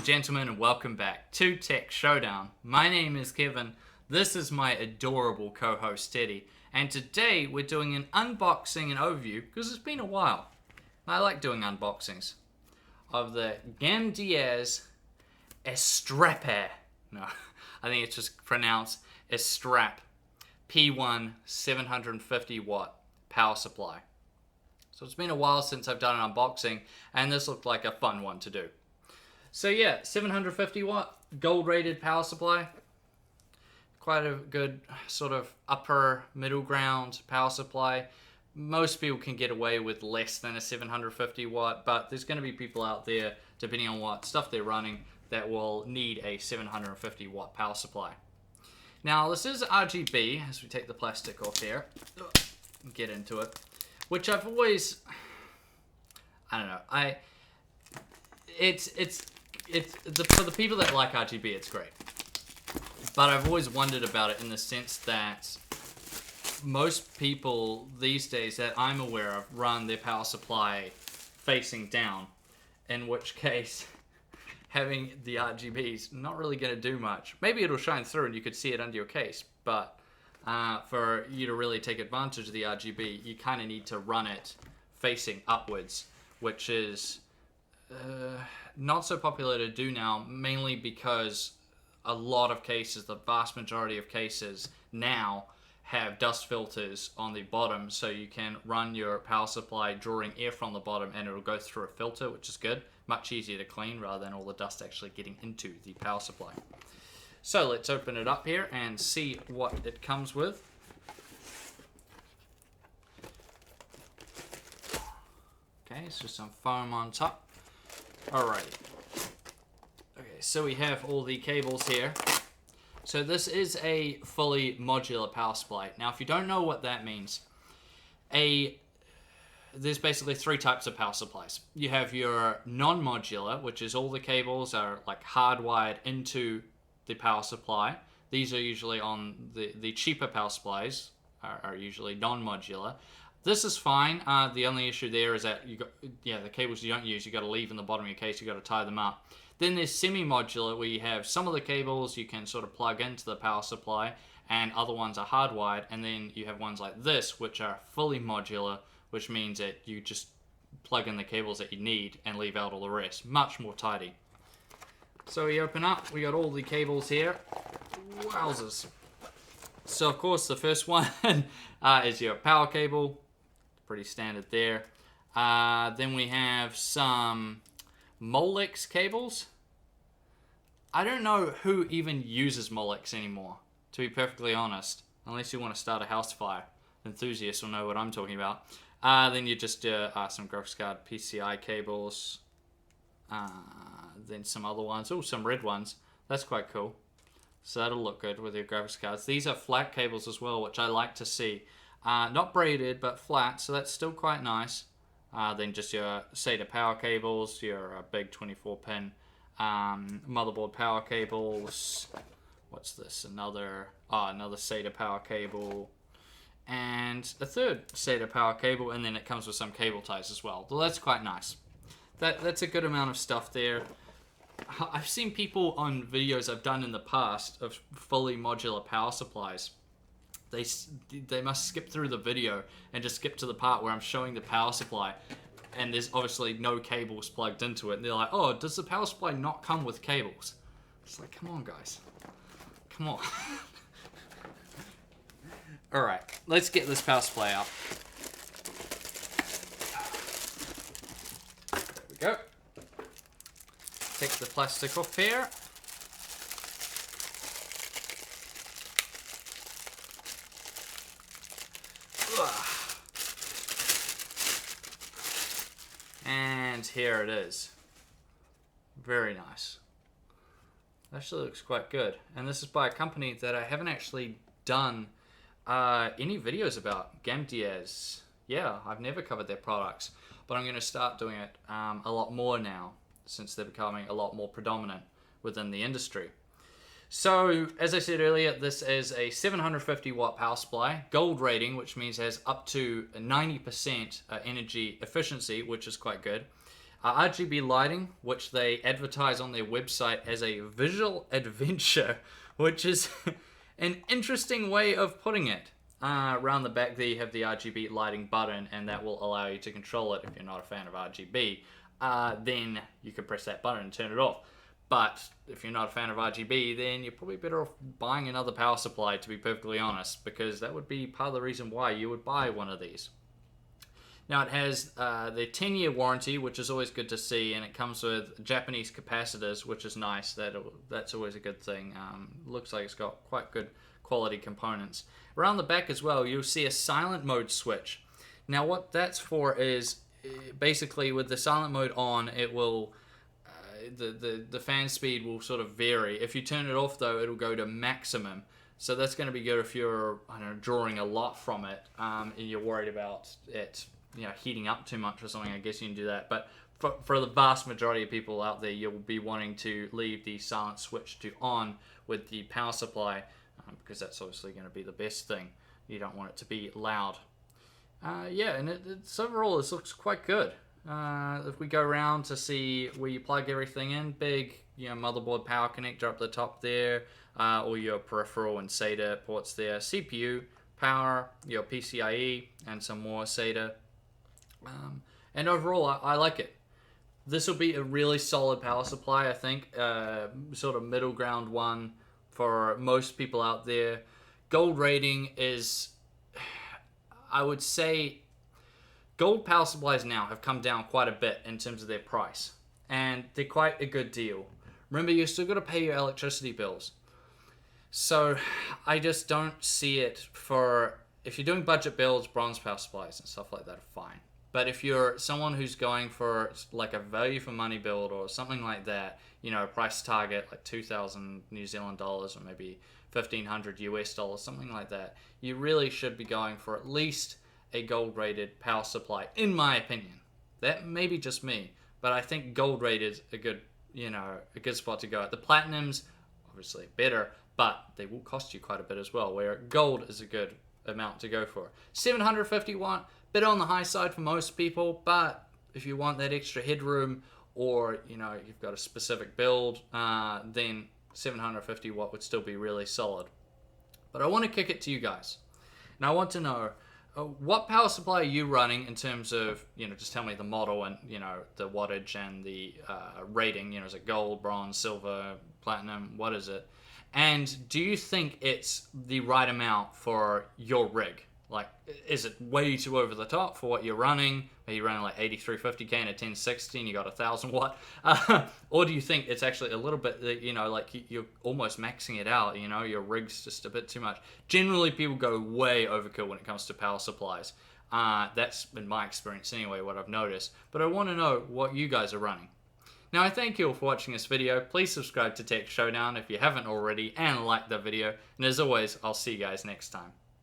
gentlemen, and welcome back to Tech Showdown. My name is Kevin. This is my adorable co-host Teddy, and today we're doing an unboxing and overview because it's been a while. I like doing unboxings of the Gamdias Astrape. No, I think it's just pronounced Astrape P1-750W power supply. So it's been a while since I've done an unboxing, and this looked like a fun one to do. So yeah, 750 watt gold rated power supply. Quite a good sort of upper middle ground power supply. Most people can get away with less than a 750 watt, but there's going to be people out there, depending on what stuff they're running, that will need a 750 watt power supply. Now this is RGB, as we take the plastic off here, and get into it, which I've always, I don't know, for the people that like RGB, it's great. But I've always wondered about it in the sense that most people these days that I'm aware of run their power supply facing down, in which case having the RGB is not really going to do much. Maybe it'll shine through and you could see it under your case, but for you to really take advantage of the RGB, you kind of need to run it facing upwards, which is not so popular to do now, mainly because a lot of cases, the vast majority of cases now, have dust filters on the bottom, so you can run your power supply drawing air from the bottom and it'll go through a filter, which is good. Much easier to clean rather than all the dust actually getting into the power supply. So let's open it up here and see what it comes with. Okay, so some foam on top. Alright. Okay, so we have all the cables here. So this is a fully modular power supply. Now, if you don't know what that means, there's basically three types of power supplies. You have your non-modular, which is all the cables are like hardwired into the power supply. These are usually on the cheaper power supplies are usually non-modular. This is fine. The only issue there is that the cables you don't use, you got to leave in the bottom of your case. You got to tie them up. Then there's semi-modular, where you have some of the cables you can sort of plug into the power supply, and other ones are hardwired. And then you have ones like this, which are fully modular, which means that you just plug in the cables that you need and leave out all the rest. Much more tidy. So we open up. We got all the cables here. Wowzers. So of course the first one is your power cable. Pretty standard there. Then we have some Molex cables. I don't know who even uses Molex anymore, to be perfectly honest, unless you want to start a house fire. Enthusiasts will know what I'm talking about. Then you just some graphics card PCI cables. Then some other ones. Oh, some red ones. That's quite cool. So that'll look good with your graphics cards. These are flat cables as well, which I like to see. Not braided, but flat, so that's still quite nice. Then just your SATA power cables, your big 24-pin motherboard power cables. What's this? Another SATA power cable. And a third SATA power cable, and then it comes with some cable ties as well. So that's quite nice. That's a good amount of stuff there. I've seen people on videos I've done in the past of fully modular power supplies. They must skip through the video and just skip to the part where I'm showing the power supply, and there's obviously no cables plugged into it. And they're like, "Oh, does the power supply not come with cables?" It's like, come on, guys, come on. All right, let's get this power supply out. There we go. Take the plastic off here. And here it is. Very nice. Actually looks quite good. And this is by a company that I haven't actually done any videos about. Gamdias. Yeah, I've never covered their products, but I'm going to start doing it a lot more now, since they're becoming a lot more predominant within the industry. So, as I said earlier, this is a 750 watt power supply, gold rating, which means it has up to 90% energy efficiency, which is quite good. RGB lighting, which they advertise on their website as a visual adventure, which is an interesting way of putting it. Around the back there you have the RGB lighting button, and that will allow you to control it. If you're not a fan of RGB, then you can press that button and turn it off. But if you're not a fan of RGB, then you're probably better off buying another power supply, to be perfectly honest, because that would be part of the reason why you would buy one of these. Now it has the 10-year warranty, which is always good to see, and it comes with Japanese capacitors, which is nice. That's always a good thing. Looks like it's got quite good quality components. Around the back as well, you'll see a silent mode switch. Now what that's for is basically with the silent mode on, it will the fan speed will sort of vary. If you turn it off though, it'll go to maximum. So that's going to be good if you're, I don't know, drawing a lot from it, and you're worried about it, heating up too much or something. I guess you can do that. But for the vast majority of people out there, you'll be wanting to leave the silent switch to on with the power supply, because that's obviously going to be the best thing. You don't want it to be loud. Yeah, and it's overall, this looks quite good. If we go around to see where you plug everything in, big, motherboard power connector up the top there, all your peripheral and SATA ports there, CPU, power, your PCIe, and some more SATA. And overall, I like it. This will be a really solid power supply, I think. Sort of middle ground one for most people out there. Gold rating is, I would say, gold power supplies now have come down quite a bit in terms of their price, and they're quite a good deal. Remember, you're still got to pay your electricity bills. So I just don't see it for, if you're doing budget builds, bronze power supplies and stuff like that are fine. But if you're someone who's going for like a value for money build or something like that, a price target like 2,000 New Zealand dollars or maybe 1,500 US dollars, something like that, you really should be going for at least a gold rated power supply, in my opinion. That may be just me, but I think gold rated a good, a good spot to go at. The platinums, obviously better, but they will cost you quite a bit as well, where gold is a good amount to go for. 750 watt, bit on the high side for most people, but if you want that extra headroom, or you've got a specific build, then 750 watt would still be really solid. But I want to kick it to you guys. Now I want to know, what power supply are you running in terms of, just tell me the model and, the wattage and the rating. Is it gold, bronze, silver, platinum? What is it? And do you think it's the right amount for your rig? Like, is it way too over the top for what you're running? Are you running like 8350K and a 1060 and you got 1,000 watt? Or do you think it's actually a little bit, like you're almost maxing it out, your rig's just a bit too much? Generally, people go way overkill when it comes to power supplies. That's been my experience anyway, what I've noticed. But I want to know what you guys are running. Now, I thank you all for watching this video. Please subscribe to Tech Showdown if you haven't already, and like the video. And as always, I'll see you guys next time.